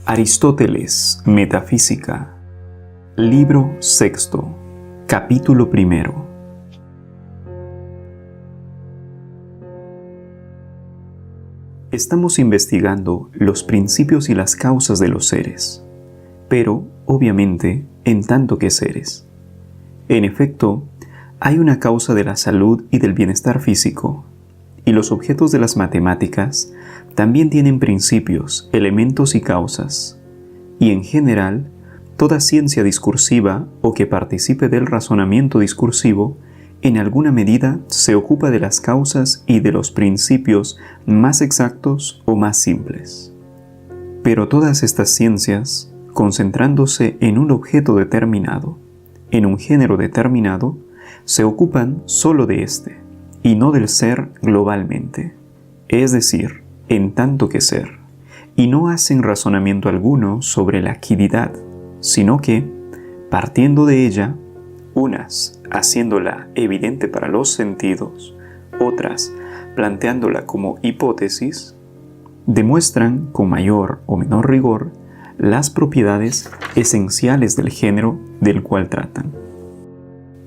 Aristóteles, Metafísica, Libro sexto, Capítulo primero. Estamos investigando los principios y las causas de los seres, pero, obviamente, en tanto que seres. En efecto, hay una causa de la salud y del bienestar físico, y los objetos de las matemáticas también tienen principios, elementos y causas, y en general, toda ciencia discursiva o que participe del razonamiento discursivo, en alguna medida se ocupa de las causas y de los principios más exactos o más simples. Pero todas estas ciencias, concentrándose en un objeto determinado, en un género determinado, se ocupan solo de éste, y no del ser globalmente, es decir, en tanto que ser, y no hacen razonamiento alguno sobre la quiddidad, sino que, partiendo de ella, unas haciéndola evidente para los sentidos, otras planteándola como hipótesis, demuestran con mayor o menor rigor las propiedades esenciales del género del cual tratan.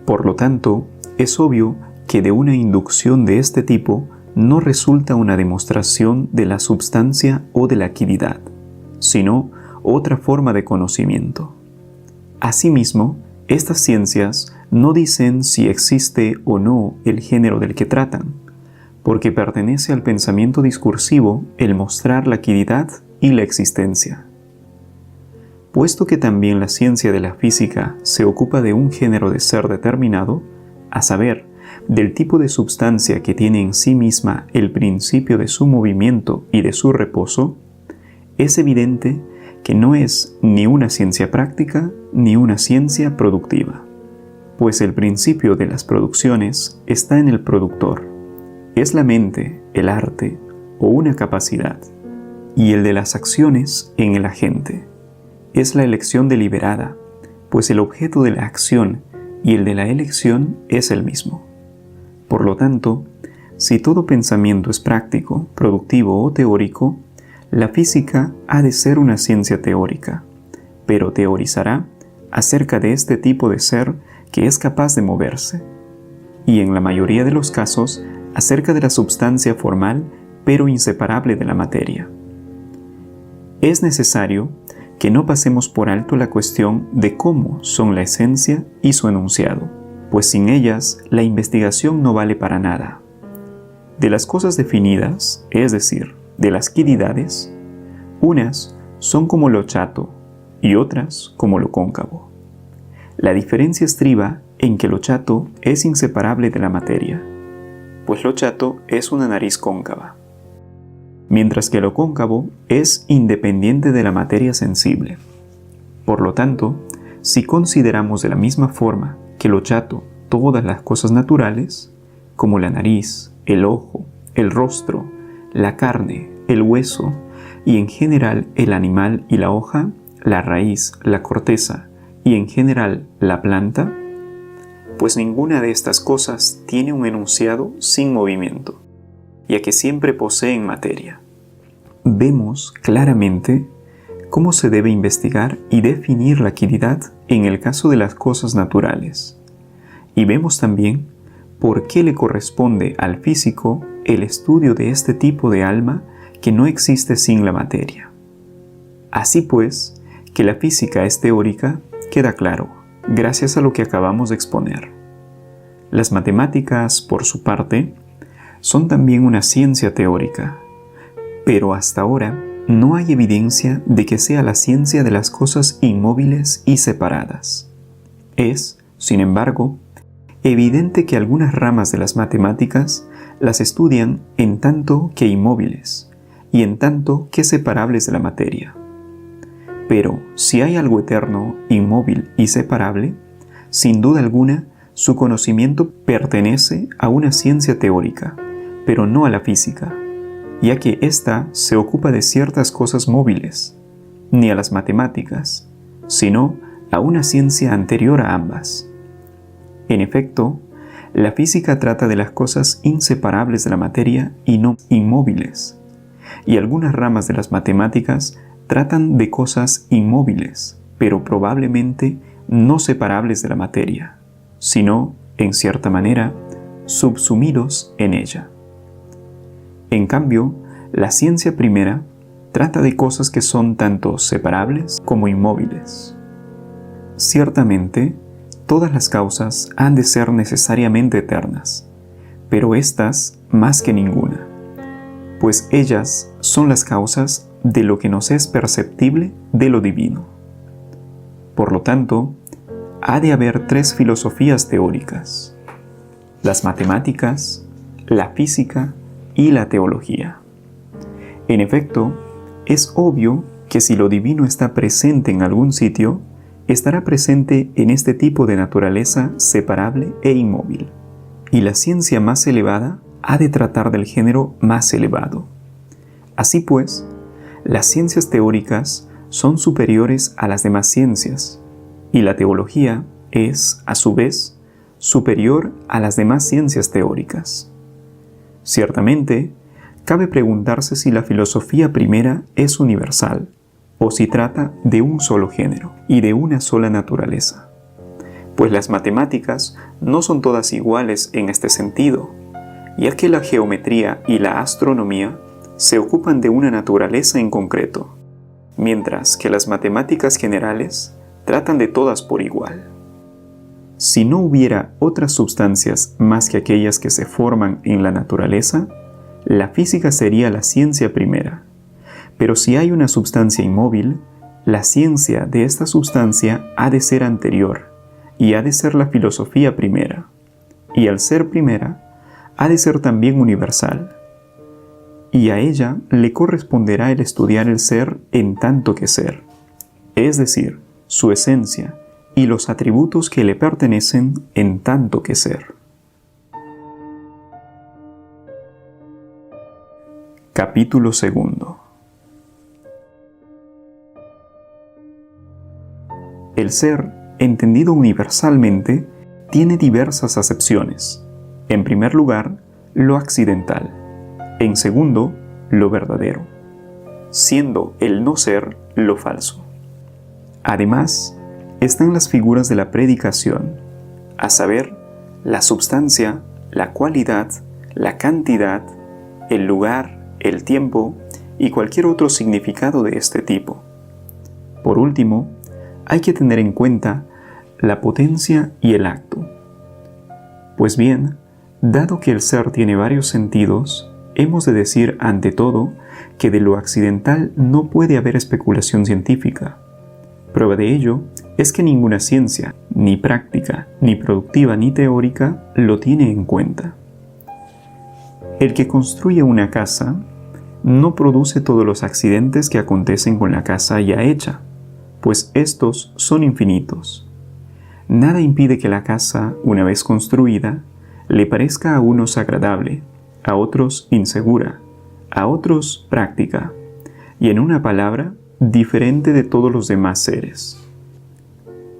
Por lo tanto, es obvio que de una inducción de este tipo no resulta una demostración de la substancia o de la quiddidad, sino otra forma de conocimiento. Asimismo, estas ciencias no dicen si existe o no el género del que tratan, porque pertenece al pensamiento discursivo el mostrar la quiddidad y la existencia. Puesto que también la ciencia de la física se ocupa de un género de ser determinado, a saber, del tipo de substancia que tiene en sí misma el principio de su movimiento y de su reposo, es evidente que no es ni una ciencia práctica ni una ciencia productiva, pues el principio de las producciones está en el productor, es la mente, el arte o una capacidad, y el de las acciones en el agente, es la elección deliberada, pues el objeto de la acción y el de la elección es el mismo. Por lo tanto, si todo pensamiento es práctico, productivo o teórico, la física ha de ser una ciencia teórica, pero teorizará acerca de este tipo de ser que es capaz de moverse, y en la mayoría de los casos acerca de la substancia formal pero inseparable de la materia. Es necesario que no pasemos por alto la cuestión de cómo son la esencia y su enunciado, pues sin ellas la investigación no vale para nada. De las cosas definidas, es decir, de las quiddidades, unas son como lo chato y otras como lo cóncavo. La diferencia estriba en que lo chato es inseparable de la materia, pues lo chato es una nariz cóncava, mientras que lo cóncavo es independiente de la materia sensible. Por lo tanto, si consideramos de la misma forma que lo chato todas las cosas naturales, como la nariz, el ojo, el rostro, la carne, el hueso, y en general el animal y la hoja, la raíz, la corteza, y en general la planta, pues ninguna de estas cosas tiene un enunciado sin movimiento, ya que siempre poseen materia. Vemos claramente cómo se debe investigar y definir la quiddidad en el caso de las cosas naturales. Y vemos también por qué le corresponde al físico el estudio de este tipo de alma que no existe sin la materia. Así pues, que la física es teórica queda claro, gracias a lo que acabamos de exponer. Las matemáticas, por su parte, son también una ciencia teórica, pero hasta ahora no hay evidencia de que sea la ciencia de las cosas inmóviles y separadas. Es, sin embargo, evidente que algunas ramas de las matemáticas las estudian en tanto que inmóviles y en tanto que separables de la materia. Pero si hay algo eterno, inmóvil y separable, sin duda alguna, su conocimiento pertenece a una ciencia teórica, pero no a la física, ya que ésta se ocupa de ciertas cosas móviles, ni a las matemáticas, sino a una ciencia anterior a ambas. En efecto, la física trata de las cosas inseparables de la materia y no inmóviles, y algunas ramas de las matemáticas tratan de cosas inmóviles, pero probablemente no separables de la materia, sino, en cierta manera, subsumidos en ella. En cambio, la ciencia primera trata de cosas que son tanto separables como inmóviles. Ciertamente, todas las causas han de ser necesariamente eternas, pero éstas más que ninguna, pues ellas son las causas de lo que nos es perceptible de lo divino. Por lo tanto, ha de haber tres filosofías teóricas: las matemáticas, la física y la teología. En efecto, es obvio que si lo divino está presente en algún sitio, estará presente en este tipo de naturaleza separable e inmóvil. Y la ciencia más elevada ha de tratar del género más elevado. Así pues, las ciencias teóricas son superiores a las demás ciencias, y la teología es, a su vez, superior a las demás ciencias teóricas. Ciertamente, cabe preguntarse si la filosofía primera es universal, o si trata de un solo género y de una sola naturaleza. Pues las matemáticas no son todas iguales en este sentido, ya que la geometría y la astronomía se ocupan de una naturaleza en concreto, mientras que las matemáticas generales tratan de todas por igual. Si no hubiera otras sustancias más que aquellas que se forman en la naturaleza, la física sería la ciencia primera. Pero si hay una sustancia inmóvil, la ciencia de esta sustancia ha de ser anterior y ha de ser la filosofía primera. Y al ser primera, ha de ser también universal. Y a ella le corresponderá el estudiar el ser en tanto que ser, es decir, su esencia y los atributos que le pertenecen en tanto que ser. Capítulo 2. El ser, entendido universalmente, tiene diversas acepciones. En primer lugar, lo accidental. En segundo, lo verdadero, siendo el no ser lo falso. Además, están las figuras de la predicación, a saber, la substancia, la cualidad, la cantidad, el lugar, el tiempo y cualquier otro significado de este tipo. Por último, hay que tener en cuenta la potencia y el acto. Pues bien, dado que el ser tiene varios sentidos, hemos de decir ante todo que de lo accidental no puede haber especulación científica. Prueba de ello es que ninguna ciencia, ni práctica, ni productiva, ni teórica, lo tiene en cuenta. El que construye una casa no produce todos los accidentes que acontecen con la casa ya hecha, pues estos son infinitos. Nada impide que la casa, una vez construida, le parezca a unos agradable, a otros insegura, a otros práctica, y en una palabra, diferente de todos los demás seres.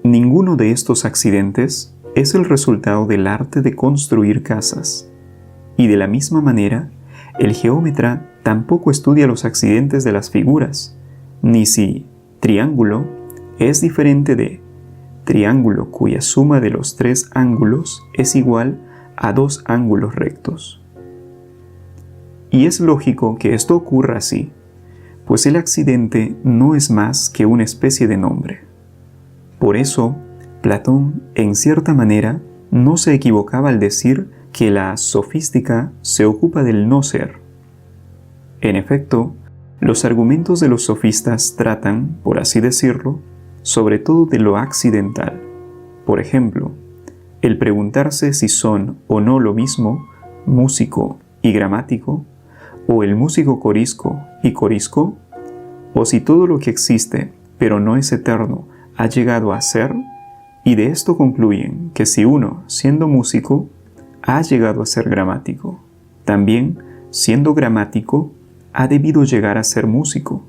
Ninguno de estos accidentes es el resultado del arte de construir casas, y de la misma manera, el geómetra tampoco estudia los accidentes de las figuras, ni si triángulo es diferente de triángulo cuya suma de los tres ángulos es igual a dos ángulos rectos. Y es lógico que esto ocurra así, pues el accidente no es más que una especie de nombre. Por eso, Platón, en cierta manera, no se equivocaba al decir que la sofística se ocupa del no ser. En efecto, los argumentos de los sofistas tratan, por así decirlo, sobre todo de lo accidental. Por ejemplo, el preguntarse si son o no lo mismo músico y gramático, o el músico corisco y corisco, o si todo lo que existe, pero no es eterno, ha llegado a ser, y de esto concluyen que si uno, siendo músico, ha llegado a ser gramático, también, siendo gramático, ha debido llegar a ser músico,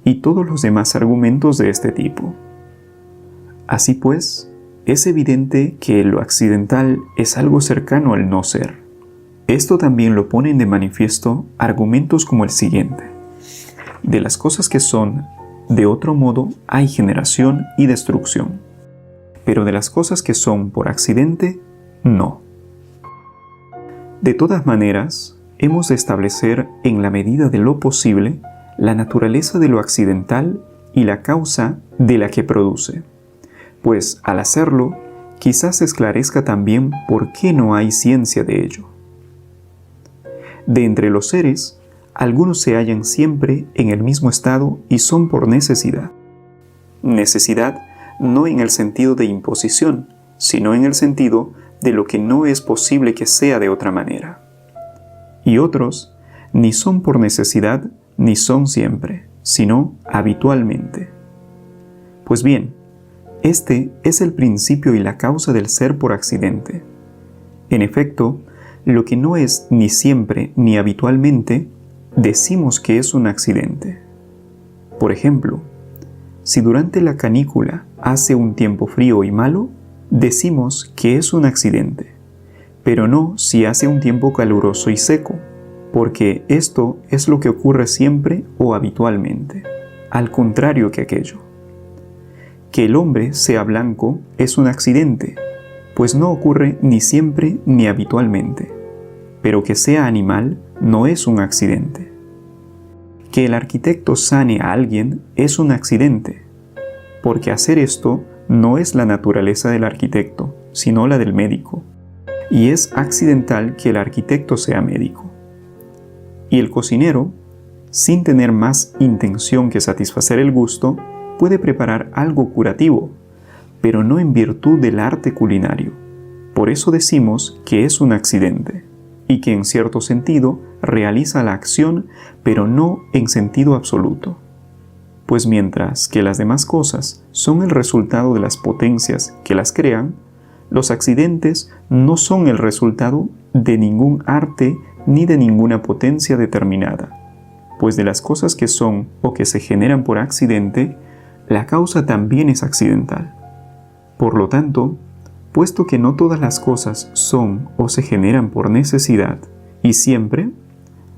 y todos los demás argumentos de este tipo. Así pues, es evidente que lo accidental es algo cercano al no ser. Esto también lo ponen de manifiesto argumentos como el siguiente. De las cosas que son de otro modo hay generación y destrucción. Pero de las cosas que son por accidente, no. De todas maneras, hemos de establecer en la medida de lo posible la naturaleza de lo accidental y la causa de la que produce, pues al hacerlo, quizás esclarezca también por qué no hay ciencia de ello. De entre los seres, algunos se hallan siempre en el mismo estado y son por necesidad. Necesidad no en el sentido de imposición, sino en el sentido de lo que no es posible que sea de otra manera. Y otros, ni son por necesidad, ni son siempre, sino habitualmente. Pues bien, este es el principio y la causa del ser por accidente. En efecto, lo que no es ni siempre ni habitualmente, decimos que es un accidente. Por ejemplo, si durante la canícula hace un tiempo frío y malo, decimos que es un accidente, pero no si hace un tiempo caluroso y seco, porque esto es lo que ocurre siempre o habitualmente, al contrario que aquello. Que el hombre sea blanco es un accidente, pues no ocurre ni siempre ni habitualmente, pero que sea animal no es un accidente. Que el arquitecto sane a alguien es un accidente, porque hacer esto no es la naturaleza del arquitecto, sino la del médico, y es accidental que el arquitecto sea médico. Y el cocinero, sin tener más intención que satisfacer el gusto, puede preparar algo curativo, pero no en virtud del arte culinario. Por eso decimos que es un accidente, y que en cierto sentido realiza la acción, pero no en sentido absoluto. Pues mientras que las demás cosas son el resultado de las potencias que las crean, los accidentes no son el resultado de ningún arte ni de ninguna potencia determinada, pues de las cosas que son o que se generan por accidente, la causa también es accidental. Por lo tanto, puesto que no todas las cosas son o se generan por necesidad y siempre,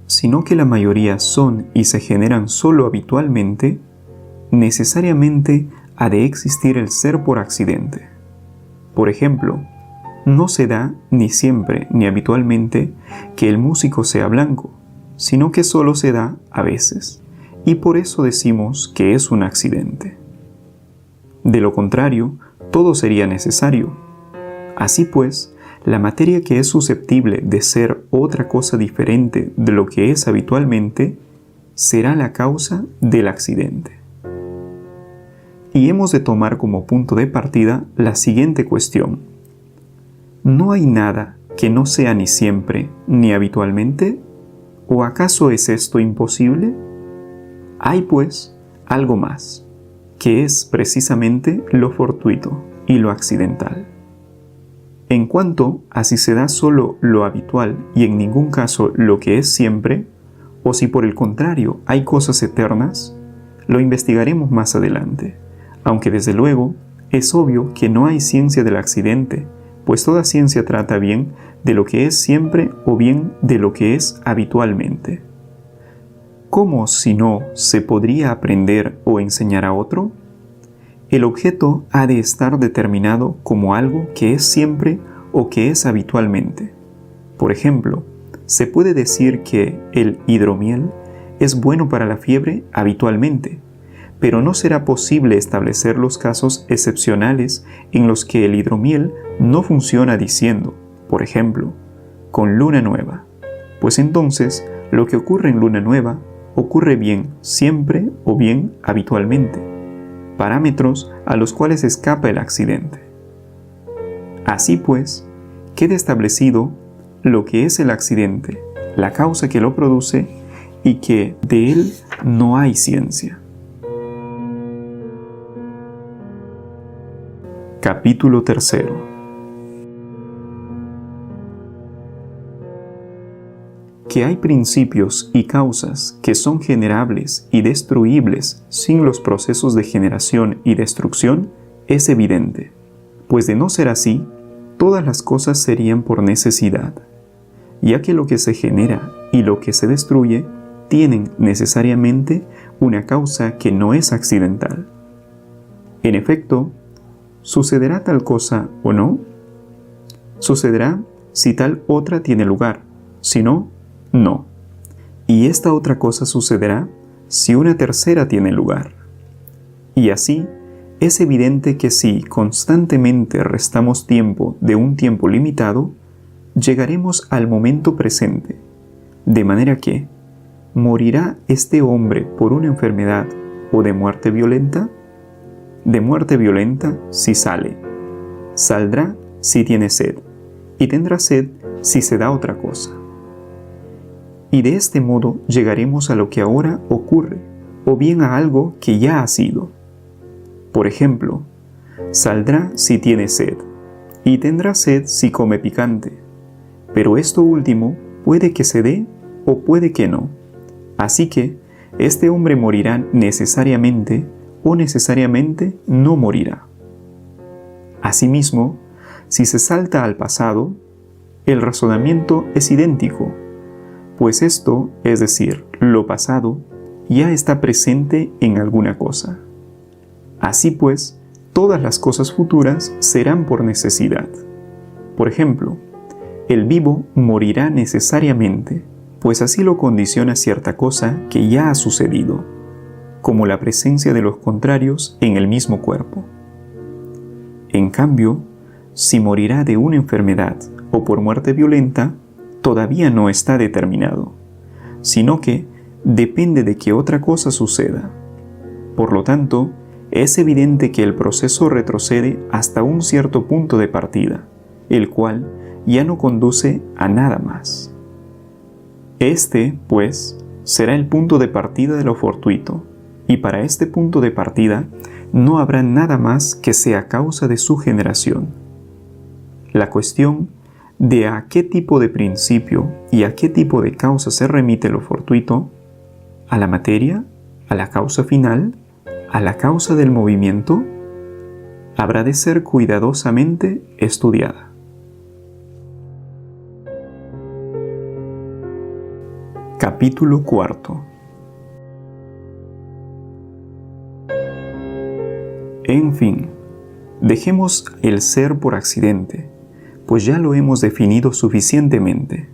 sino que la mayoría son y se generan solo habitualmente, necesariamente ha de existir el ser por accidente. Por ejemplo, no se da ni siempre ni habitualmente que el músico sea blanco, sino que solo se da a veces, y por eso decimos que es un accidente. De lo contrario, todo sería necesario. Así pues, la materia que es susceptible de ser otra cosa diferente de lo que es habitualmente, será la causa del accidente. Y hemos de tomar como punto de partida la siguiente cuestión. ¿No hay nada que no sea ni siempre ni habitualmente? ¿O acaso es esto imposible? Hay pues algo más, que es precisamente lo fortuito y lo accidental. En cuanto a si se da solo lo habitual y en ningún caso lo que es siempre, o si por el contrario hay cosas eternas, lo investigaremos más adelante, aunque desde luego es obvio que no hay ciencia del accidente, pues toda ciencia trata bien de lo que es siempre o bien de lo que es habitualmente. ¿Cómo, si no, se podría aprender o enseñar a otro? El objeto ha de estar determinado como algo que es siempre o que es habitualmente. Por ejemplo, se puede decir que el hidromiel es bueno para la fiebre habitualmente, pero no será posible establecer los casos excepcionales en los que el hidromiel no funciona diciendo, por ejemplo, con luna nueva, pues entonces lo que ocurre en luna nueva ocurre bien siempre o bien habitualmente, parámetros a los cuales escapa el accidente. Así pues, queda establecido lo que es el accidente, la causa que lo produce y que de él no hay ciencia. Capítulo 3. Que hay principios y causas que son generables y destruibles sin los procesos de generación y destrucción es evidente, pues de no ser así, todas las cosas serían por necesidad, ya que lo que se genera y lo que se destruye tienen necesariamente una causa que no es accidental. En efecto, ¿sucederá tal cosa o no? Sucederá si tal otra tiene lugar, si no, no. Y esta otra cosa sucederá si una tercera tiene lugar. Y así, es evidente que si constantemente restamos tiempo de un tiempo limitado, llegaremos al momento presente, de manera que, ¿morirá este hombre por una enfermedad o de muerte violenta? De muerte violenta si sale. Saldrá si tiene sed, y tendrá sed si se da otra cosa. Y de este modo llegaremos a lo que ahora ocurre, o bien a algo que ya ha sido. Por ejemplo, saldrá si tiene sed, y tendrá sed si come picante. Pero esto último puede que se dé o puede que no. Así que, este hombre morirá necesariamente o necesariamente no morirá. Asimismo, si se salta al pasado, el razonamiento es idéntico, pues esto, es decir, lo pasado, ya está presente en alguna cosa. Así pues, todas las cosas futuras serán por necesidad. Por ejemplo, el vivo morirá necesariamente, pues así lo condiciona cierta cosa que ya ha sucedido, como la presencia de los contrarios en el mismo cuerpo. En cambio, si morirá de una enfermedad o por muerte violenta, todavía no está determinado, sino que depende de que otra cosa suceda. Por lo tanto, es evidente que el proceso retrocede hasta un cierto punto de partida, el cual ya no conduce a nada más. Este, pues, será el punto de partida de lo fortuito, y para este punto de partida no habrá nada más que sea causa de su generación. La cuestión de a qué tipo de principio y a qué tipo de causa se remite lo fortuito, a la materia, a la causa final, a la causa del movimiento, habrá de ser cuidadosamente estudiada. Capítulo 4. En fin, dejemos el ser por accidente, pues ya lo hemos definido suficientemente.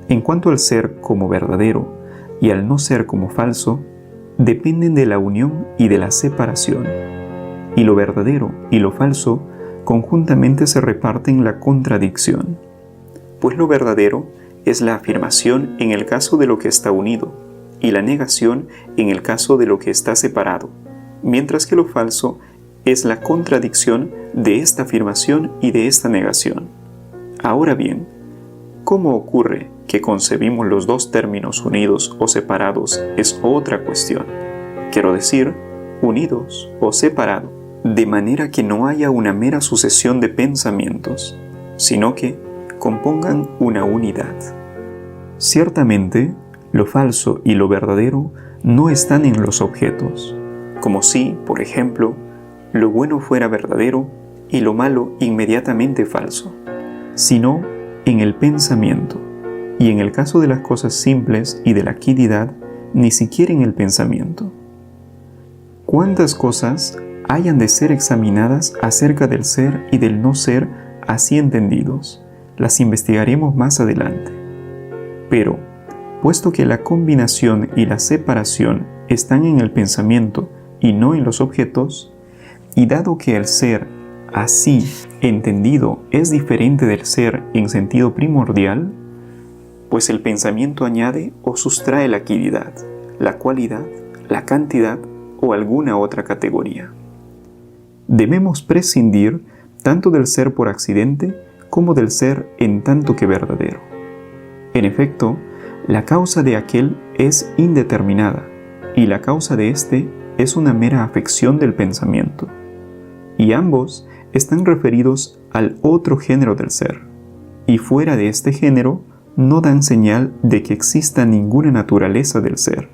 En cuanto al ser como verdadero y al no ser como falso, dependen de la unión y de la separación, y lo verdadero y lo falso conjuntamente se reparten la contradicción, pues lo verdadero es la afirmación en el caso de lo que está unido, y la negación en el caso de lo que está separado, mientras que lo falso es la contradicción de esta afirmación y de esta negación. Ahora bien, ¿cómo ocurre que concebimos los dos términos unidos o separados es otra cuestión? Quiero decir, unidos o separados, de manera que no haya una mera sucesión de pensamientos, sino que compongan una unidad. Ciertamente, lo falso y lo verdadero no están en los objetos, como si, por ejemplo, lo bueno fuera verdadero y lo malo inmediatamente falso, sino en el pensamiento, y en el caso de las cosas simples y de la quiddidad, ni siquiera en el pensamiento. ¿Cuántas cosas hayan de ser examinadas acerca del ser y del no ser así entendidos? Las investigaremos más adelante. Pero, puesto que la combinación y la separación están en el pensamiento y no en los objetos, y dado que el ser así entendido es diferente del ser en sentido primordial, pues el pensamiento añade o sustrae la quiddidad, la cualidad, la cantidad o alguna otra categoría. Debemos prescindir tanto del ser por accidente como del ser en tanto que verdadero. En efecto, la causa de aquel es indeterminada y la causa de éste es una mera afección del pensamiento, y ambos están referidos al otro género del ser, y fuera de este género no dan señal de que exista ninguna naturaleza del ser.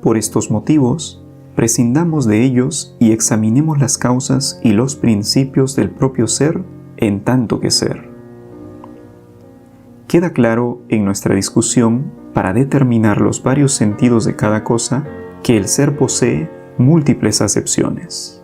Por estos motivos, prescindamos de ellos y examinemos las causas y los principios del propio ser en tanto que ser. Queda claro en nuestra discusión, para determinar los varios sentidos de cada cosa, que el ser posee múltiples acepciones.